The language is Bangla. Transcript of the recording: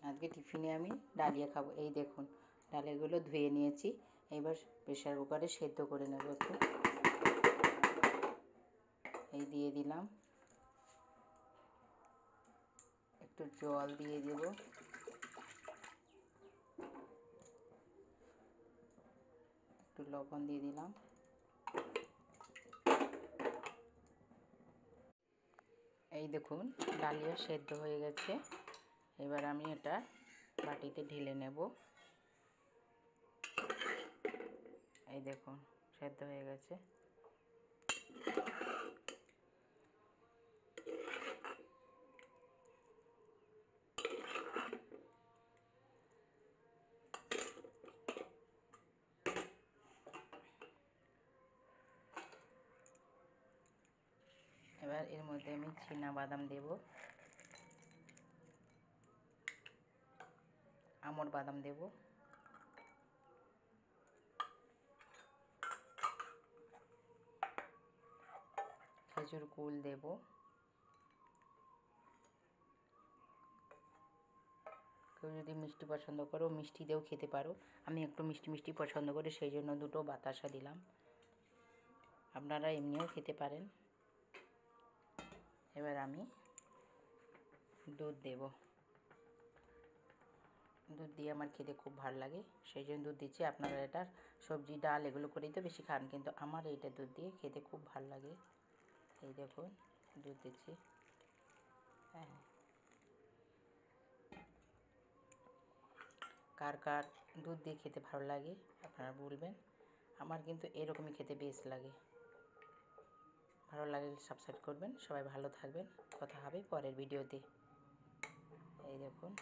আজকে টিফিনে আমি ডালিয়া খাবো। এই দেখুন ডালিয়াগুলো ধুয়ে নিয়েছি, এবার প্রেশার কুকারে সেদ্ধ করে নেব। একটু এই দিয়ে দিলাম, একটু জল দিয়ে দেব, একটু লবণ দিয়ে দিলাম। এই দেখুন ডালিয়া সেদ্ধ হয়ে গেছে, এবার আমি এটা বাটিতে ঢেলে নেব। এই দেখুন সেদ্ধ হয়ে গেছে। এবার এর মধ্যে আমি বাদাম দেব, আমড় বাদাম দেব, খেজুর গুড় দেব, কেউ যদি মিষ্টি পছন্দ করো মিষ্টি দিয়েও খেতে পারো। আমি একটু মিষ্টি মিষ্টি পছন্দ করি, সেই জন্য দুটো বাতাসা দিলাম। আপনারা এমনিও খেতে পারেন। এবার আমি দুধ দেব, দুধ দিয়ে আমার খেতে খুব ভালো লাগে, সেই জন্য দুধ দিচ্ছি। আপনারা এটা সবজি ডাল এগুলো করেই তো বেশি খান, কিন্তু আমার এইটা দুধ দিয়ে খেতে খুব ভালো লাগে। এই দেখুন দুধ দিচ্ছি। হ্যাঁ, কার কার দুধ দিয়ে খেতে ভালো লাগে আপনারা বলবেন। আমার কিন্তু এরকমই খেতে বেশ লাগে। ভালো লাগলে সাবস্ক্রাইব করবেন। সবাই ভালো থাকবেন। কথা হবে পরের ভিডিওতে। এই দেখুন